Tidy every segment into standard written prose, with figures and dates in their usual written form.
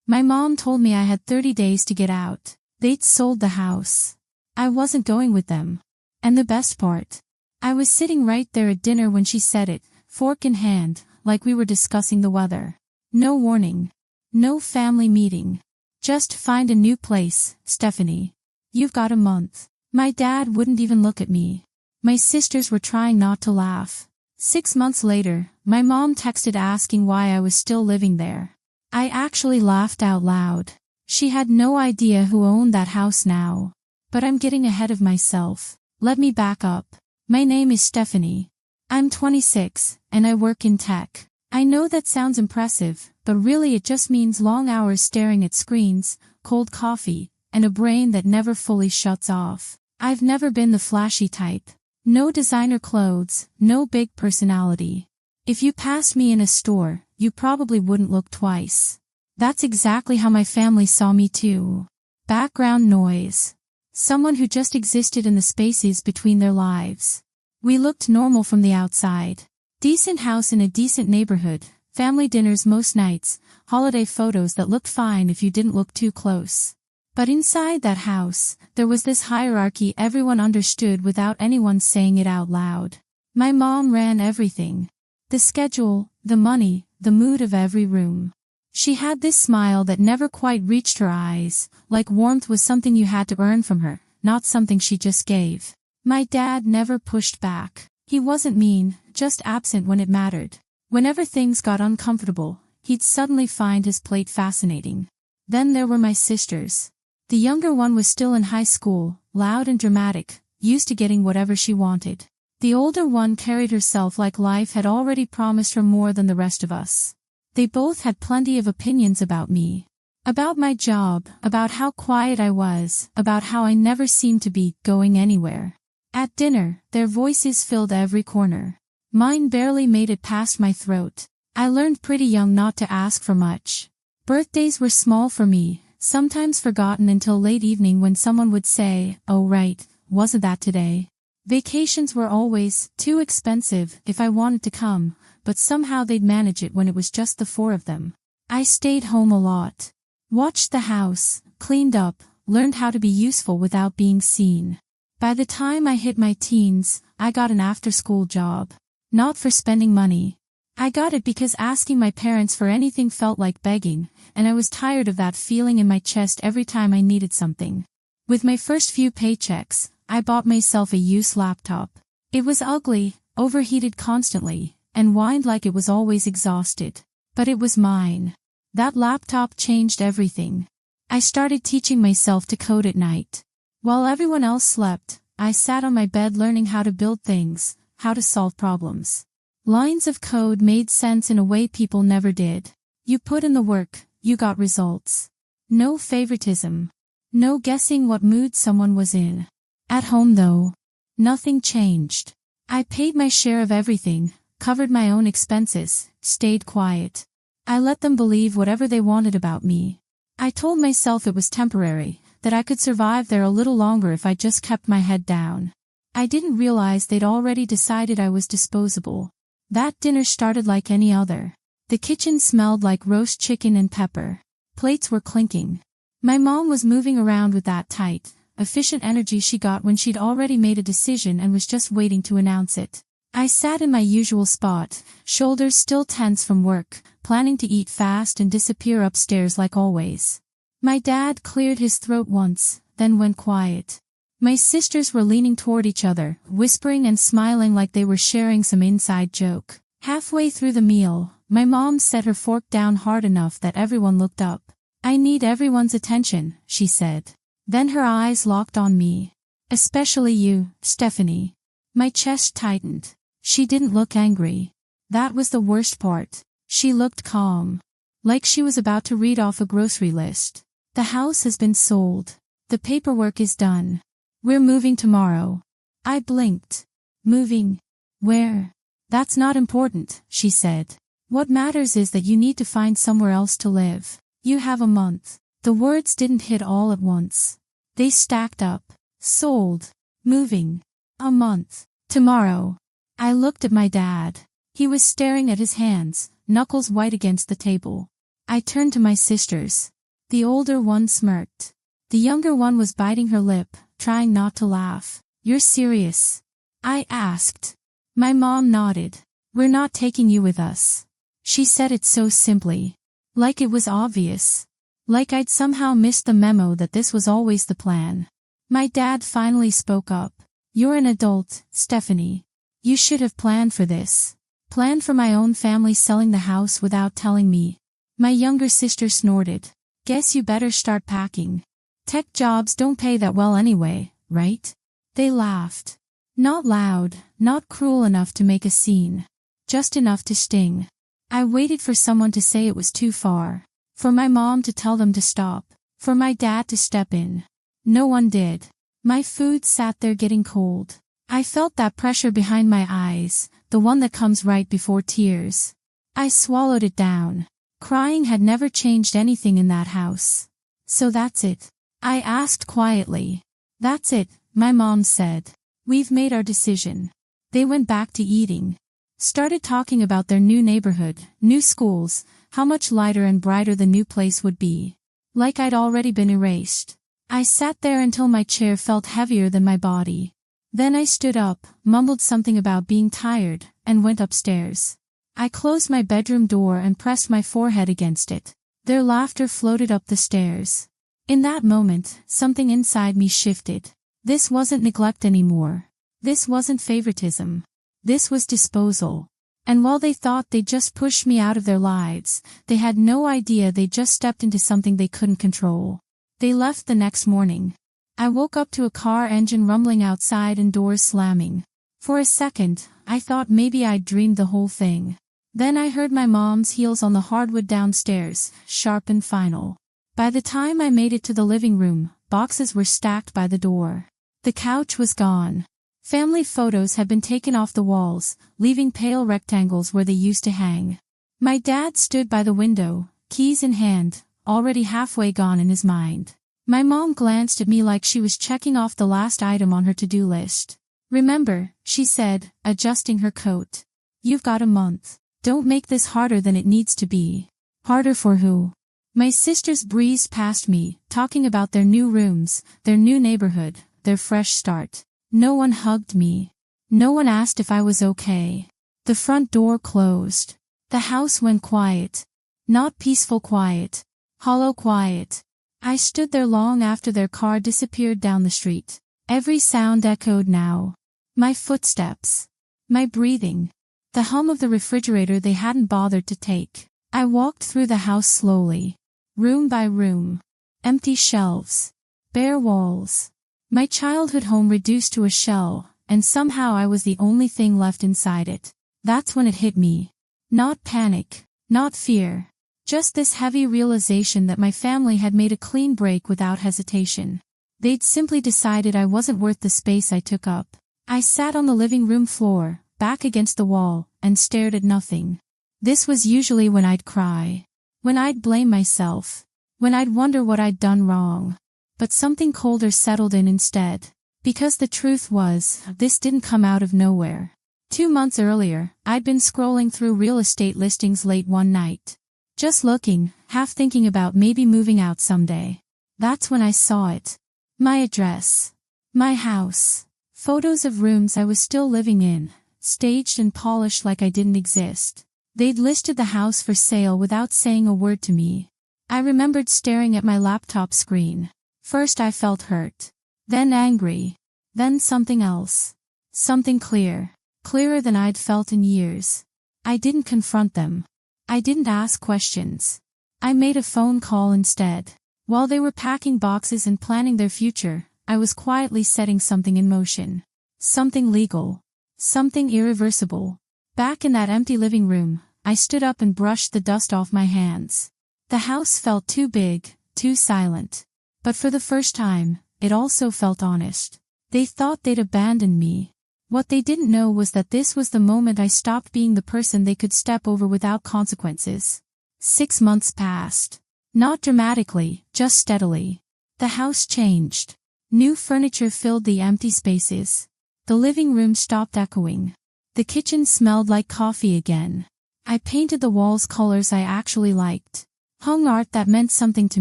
My mom told me I had 30 days to get out. They'd sold the house. I wasn't going with them. And the best part? I was sitting right there at dinner when she said it, fork in hand, like we were discussing the weather. No warning. No family meeting. Just find a new place, Stephanie. You've got a month. My dad wouldn't even look at me. My sisters were trying not to laugh. 6 months later, my mom texted asking why I was still living there. I actually laughed out loud. She had no idea who owned that house now. But I'm getting ahead of myself. Let me back up. My name is Stephanie. I'm 26, and I work in tech. I know that sounds impressive, but really it just means long hours staring at screens, cold coffee, and a brain that never fully shuts off. I've never been the flashy type. No designer clothes, no big personality. If you passed me in a store, you probably wouldn't look twice. That's exactly how my family saw me too. Background noise. Someone who just existed in the spaces between their lives. We looked normal from the outside. Decent house in a decent neighborhood, family dinners most nights, holiday photos that looked fine if you didn't look too close. But inside that house, there was this hierarchy everyone understood without anyone saying it out loud. My mom ran everything. The schedule, the money, the mood of every room. She had this smile that never quite reached her eyes, like warmth was something you had to earn from her, not something she just gave. My dad never pushed back. He wasn't mean, just absent when it mattered. Whenever things got uncomfortable, he'd suddenly find his plate fascinating. Then there were my sisters. The younger one was still in high school, loud and dramatic, used to getting whatever she wanted. The older one carried herself like life had already promised her more than the rest of us. They both had plenty of opinions about me. About my job, about how quiet I was, about how I never seemed to be going anywhere. At dinner, their voices filled every corner. Mine barely made it past my throat. I learned pretty young not to ask for much. Birthdays were small for me, sometimes forgotten until late evening when someone would say, "Oh right, wasn't that today?" Vacations were always too expensive if I wanted to come, but somehow they'd manage it when it was just the 4 of them. I stayed home a lot. Watched the house, cleaned up, learned how to be useful without being seen. By the time I hit my teens, I got an after-school job. Not for spending money. I got it because asking my parents for anything felt like begging, and I was tired of that feeling in my chest every time I needed something. With my first few paychecks, I bought myself a used laptop. It was ugly, overheated constantly, and whined like it was always exhausted. But it was mine. That laptop changed everything. I started teaching myself to code at night. While everyone else slept, I sat on my bed learning how to build things, how to solve problems. Lines of code made sense in a way people never did. You put in the work, you got results. No favoritism. No guessing what mood someone was in. At home though, nothing changed. I paid my share of everything, covered my own expenses, stayed quiet. I let them believe whatever they wanted about me. I told myself it was temporary, that I could survive there a little longer if I just kept my head down. I didn't realize they'd already decided I was disposable. That dinner started like any other. The kitchen smelled like roast chicken and pepper. Plates were clinking. My mom was moving around with that tight, efficient energy she got when she'd already made a decision and was just waiting to announce it. I sat in my usual spot, shoulders still tense from work, planning to eat fast and disappear upstairs like always. My dad cleared his throat once, then went quiet. My sisters were leaning toward each other, whispering and smiling like they were sharing some inside joke. Halfway through the meal, my mom set her fork down hard enough that everyone looked up. "I need everyone's attention," she said. Then her eyes locked on me. "Especially you, Stephanie." My chest tightened. She didn't look angry. That was the worst part. She looked calm. Like she was about to read off a grocery list. "The house has been sold. The paperwork is done. We're moving tomorrow." I blinked. "Moving? Where?" "That's not important," she said. "What matters is that you need to find somewhere else to live. You have a month." The words didn't hit all at once. They stacked up. Sold. Moving. A month. Tomorrow. I looked at my dad. He was staring at his hands, knuckles white against the table. I turned to my sisters. The older one smirked. The younger one was biting her lip, trying not to laugh. "You're serious?" I asked. My mom nodded. "We're not taking you with us." She said it so simply. Like it was obvious. Like I'd somehow missed the memo that this was always the plan. My dad finally spoke up. "You're an adult, Stephanie. You should have planned for this. Planned for my own family selling the house without telling me." My younger sister snorted. "Guess you better start packing. Tech jobs don't pay that well anyway, right?" They laughed. Not loud, not cruel enough to make a scene. Just enough to sting. I waited for someone to say it was too far. For my mom to tell them to stop. For my dad to step in. No one did. My food sat there getting cold. I felt that pressure behind my eyes, the one that comes right before tears. I swallowed it down. Crying had never changed anything in that house. "So that's it?" I asked quietly. "That's it," my mom said. "We've made our decision." They went back to eating. Started talking about their new neighborhood, new schools, how much lighter and brighter the new place would be. Like I'd already been erased. I sat there until my chair felt heavier than my body. Then I stood up, mumbled something about being tired, and went upstairs. I closed my bedroom door and pressed my forehead against it. Their laughter floated up the stairs. In that moment, something inside me shifted. This wasn't neglect anymore. This wasn't favoritism. This was disposal. And while they thought they just pushed me out of their lives, they had no idea they just stepped into something they couldn't control. They left the next morning. I woke up to a car engine rumbling outside and doors slamming. For a second, I thought maybe I'd dreamed the whole thing. Then I heard my mom's heels on the hardwood downstairs, sharp and final. By the time I made it to the living room, boxes were stacked by the door. The couch was gone. Family photos had been taken off the walls, leaving pale rectangles where they used to hang. My dad stood by the window, keys in hand, already halfway gone in his mind. My mom glanced at me like she was checking off the last item on her to-do list. "Remember," she said, adjusting her coat. "You've got a month. Don't make this harder than it needs to be." Harder for who? My sisters breezed past me, talking about their new rooms, their new neighborhood, their fresh start. No one hugged me. No one asked if I was okay. The front door closed. The house went quiet. Not peaceful quiet. Hollow quiet. I stood there long after their car disappeared down the street. Every sound echoed now. My footsteps. My breathing. The hum of the refrigerator they hadn't bothered to take. I walked through the house slowly. Room by room. Empty shelves. Bare walls. My childhood home reduced to a shell, and somehow I was the only thing left inside it. That's when it hit me. Not panic. Not fear. Just this heavy realization that my family had made a clean break without hesitation. They'd simply decided I wasn't worth the space I took up. I sat on the living room floor, back against the wall, and stared at nothing. This was usually when I'd cry. When I'd blame myself. When I'd wonder what I'd done wrong. But something colder settled in instead. Because the truth was, this didn't come out of nowhere. 2 months earlier, I'd been scrolling through real estate listings late one night. Just looking, half thinking about maybe moving out someday. That's when I saw it. My address. My house. Photos of rooms I was still living in, staged and polished like I didn't exist. They'd listed the house for sale without saying a word to me. I remembered staring at my laptop screen. First I felt hurt. Then angry. Then something else. Something clear. Clearer than I'd felt in years. I didn't confront them. I didn't ask questions. I made a phone call instead. While they were packing boxes and planning their future, I was quietly setting something in motion. Something legal. Something irreversible. Back in that empty living room, I stood up and brushed the dust off my hands. The house felt too big, too silent. But for the first time, it also felt honest. They thought they'd abandoned me. What they didn't know was that this was the moment I stopped being the person they could step over without consequences. 6 months passed. Not dramatically, just steadily. The house changed. New furniture filled the empty spaces. The living room stopped echoing. The kitchen smelled like coffee again. I painted the walls colors I actually liked. Hung art that meant something to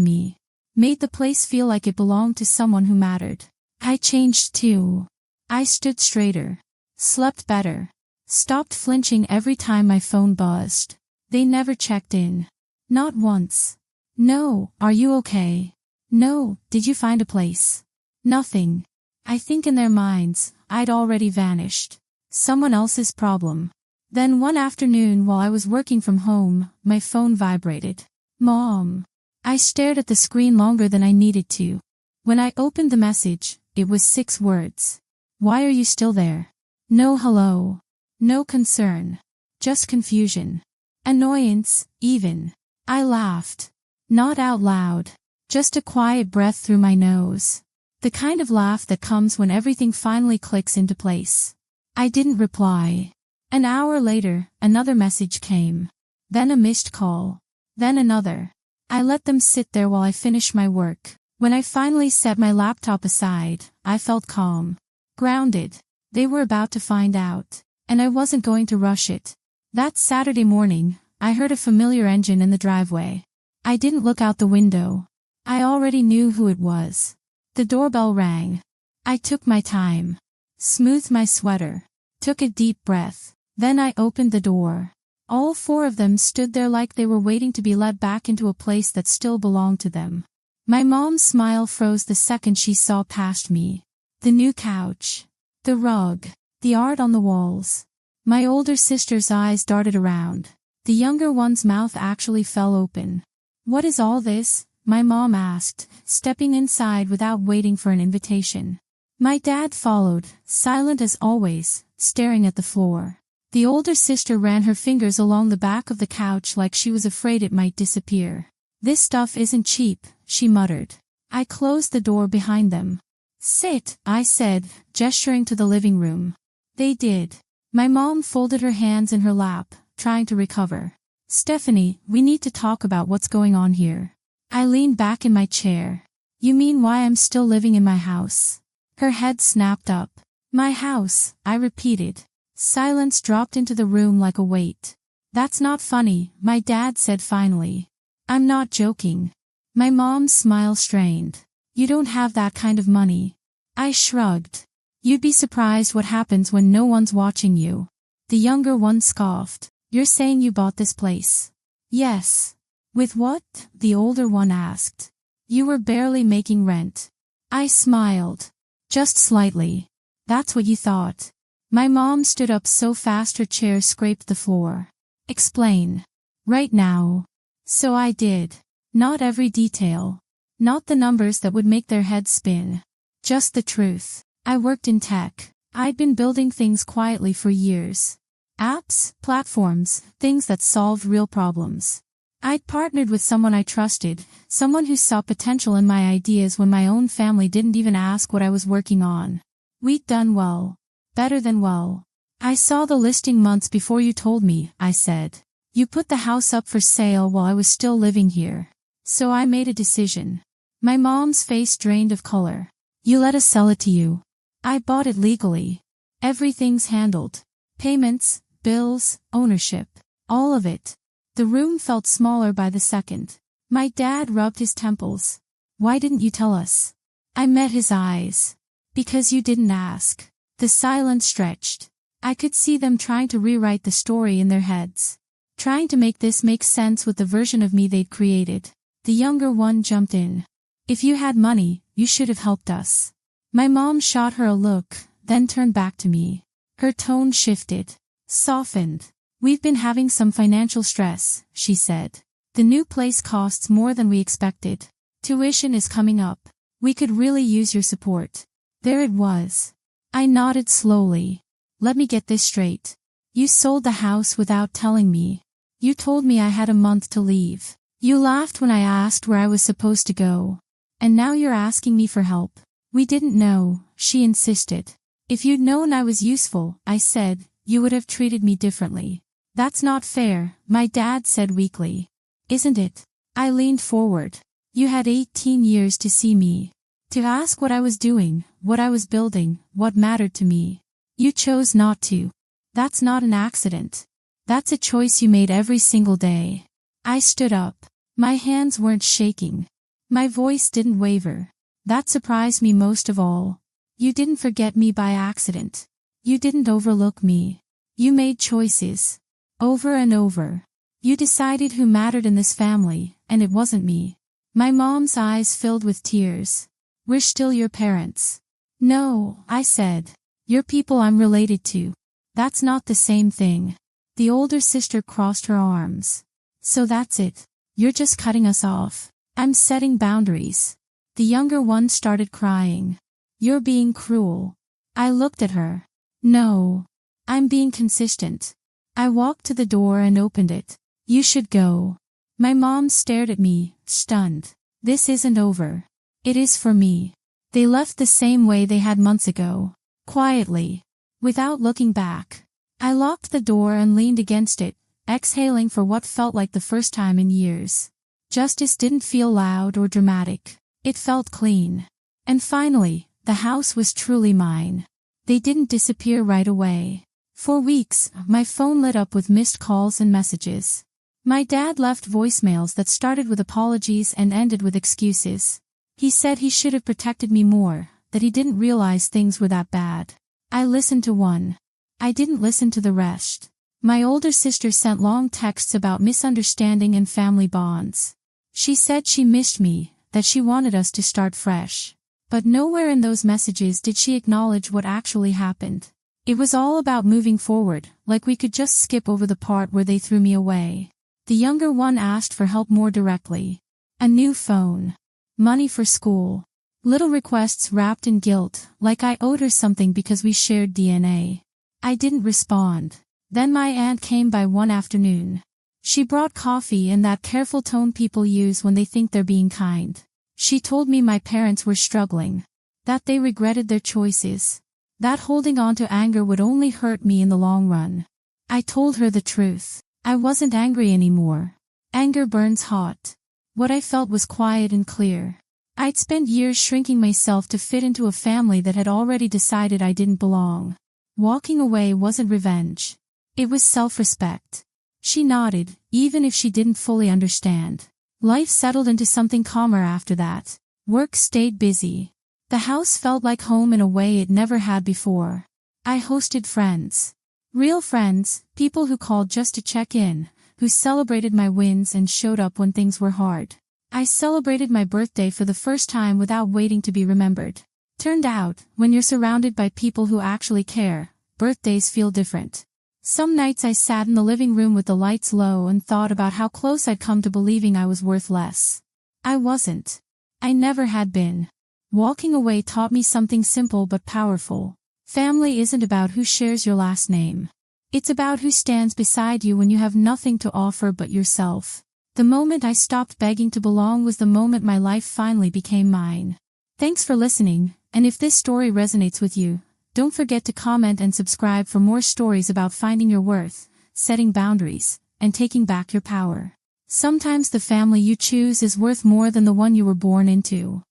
me. Made the place feel like it belonged to someone who mattered. I changed too. I stood straighter. Slept better. Stopped flinching every time my phone buzzed. They never checked in. Not once. No, are you okay? No, did you find a place? Nothing. I think in their minds, I'd already vanished. Someone else's problem. Then one afternoon while I was working from home, my phone vibrated. Mom. I stared at the screen longer than I needed to. When I opened the message, it was 6 words. Why are you still there? No hello. No concern. Just confusion. Annoyance, even. I laughed. Not out loud. Just a quiet breath through my nose. The kind of laugh that comes when everything finally clicks into place. I didn't reply. An hour later, another message came. Then a missed call. Then another. I let them sit there while I finished my work. When I finally set my laptop aside, I felt calm. Grounded. They were about to find out. And I wasn't going to rush it. That Saturday morning, I heard a familiar engine in the driveway. I didn't look out the window. I already knew who it was. The doorbell rang. I took my time. Smoothed my sweater. Took a deep breath. Then I opened the door. All 4 of them stood there like they were waiting to be let back into a place that still belonged to them. My mom's smile froze the second she saw past me. The new couch. The rug. The art on the walls. My older sister's eyes darted around. The younger one's mouth actually fell open. What is all this? My mom asked, stepping inside without waiting for an invitation. My dad followed, silent as always, staring at the floor. The older sister ran her fingers along the back of the couch like she was afraid it might disappear. This stuff isn't cheap, she muttered. I closed the door behind them. Sit, I said, gesturing to the living room. They did. My mom folded her hands in her lap, trying to recover. Stephanie, we need to talk about what's going on here. I leaned back in my chair. You mean why I'm still living in my house? Her head snapped up. My house, I repeated. Silence dropped into the room like a weight. That's not funny, my dad said finally. I'm not joking. My mom's smile strained. You don't have that kind of money. I shrugged. You'd be surprised what happens when no one's watching you. The younger one scoffed. You're saying you bought this place? Yes. With what? The older one asked. You were barely making rent. I smiled. Just slightly. That's what you thought. My mom stood up so fast her chair scraped the floor. Explain. Right now. So I did. Not every detail. Not the numbers that would make their heads spin. Just the truth. I worked in tech. I'd been building things quietly for years. Apps, platforms, things that solved real problems. I'd partnered with someone I trusted, someone who saw potential in my ideas when my own family didn't even ask what I was working on. We'd done well. Better than well. I saw the listing months before you told me, I said. You put the house up for sale while I was still living here. So I made a decision. My mom's face drained of color. You let us sell it to you. I bought it legally. Everything's handled. Payments, bills, ownership. All of it. The room felt smaller by the second. My dad rubbed his temples. Why didn't you tell us? I met his eyes. Because you didn't ask. The silence stretched. I could see them trying to rewrite the story in their heads. Trying to make this make sense with the version of me they'd created. The younger one jumped in. If you had money, you should have helped us. My mom shot her a look, then turned back to me. Her tone shifted. Softened. We've been having some financial stress, she said. The new place costs more than we expected. Tuition is coming up. We could really use your support. There it was. I nodded slowly. Let me get this straight. You sold the house without telling me. You told me I had a month to leave. You laughed when I asked where I was supposed to go. And now you're asking me for help. We didn't know, she insisted. If you'd known I was useful, I said, you would have treated me differently. That's not fair, my dad said weakly. Isn't it? I leaned forward. You had 18 years to see me. To ask what I was doing, what I was building, what mattered to me. You chose not to. That's not an accident. That's a choice you made every single day. I stood up. My hands weren't shaking. My voice didn't waver. That surprised me most of all. You didn't forget me by accident. You didn't overlook me. You made choices. Over and over. You decided who mattered in this family, and it wasn't me. My mom's eyes filled with tears. We're still your parents. No, I said. You're people I'm related to. That's not the same thing. The older sister crossed her arms. So that's it. You're just cutting us off. I'm setting boundaries. The younger one started crying. You're being cruel. I looked at her. No. I'm being consistent. I walked to the door and opened it. You should go. My mom stared at me, stunned. This isn't over. It is for me. They left the same way they had months ago. Quietly. Without looking back. I locked the door and leaned against it, exhaling for what felt like the first time in years. Justice didn't feel loud or dramatic. It felt clean. And finally, the house was truly mine. They didn't disappear right away. For weeks, my phone lit up with missed calls and messages. My dad left voicemails that started with apologies and ended with excuses. He said he should have protected me more, that he didn't realize things were that bad. I listened to one. I didn't listen to the rest. My older sister sent long texts about misunderstanding and family bonds. She said she missed me, that she wanted us to start fresh. But nowhere in those messages did she acknowledge what actually happened. It was all about moving forward, like we could just skip over the part where they threw me away. The younger one asked for help more directly. A new phone. Money for school. Little requests wrapped in guilt, like I owed her something because we shared DNA. I didn't respond. Then my aunt came by one afternoon. She brought coffee in that careful tone people use when they think they're being kind. She told me my parents were struggling. That they regretted their choices. That holding on to anger would only hurt me in the long run. I told her the truth. I wasn't angry anymore. Anger burns hot. What I felt was quiet and clear. I'd spent years shrinking myself to fit into a family that had already decided I didn't belong. Walking away wasn't revenge. It was self-respect. She nodded, even if she didn't fully understand. Life settled into something calmer after that. Work stayed busy. The house felt like home in a way it never had before. I hosted friends. Real friends, people who called just to check in, who celebrated my wins and showed up when things were hard. I celebrated my birthday for the first time without waiting to be remembered. Turned out, when you're surrounded by people who actually care, birthdays feel different. Some nights I sat in the living room with the lights low and thought about how close I'd come to believing I was worth less. I wasn't. I never had been. Walking away taught me something simple but powerful. Family isn't about who shares your last name. It's about who stands beside you when you have nothing to offer but yourself. The moment I stopped begging to belong was the moment my life finally became mine. Thanks for listening, and if this story resonates with you, don't forget to comment and subscribe for more stories about finding your worth, setting boundaries, and taking back your power. Sometimes the family you choose is worth more than the one you were born into.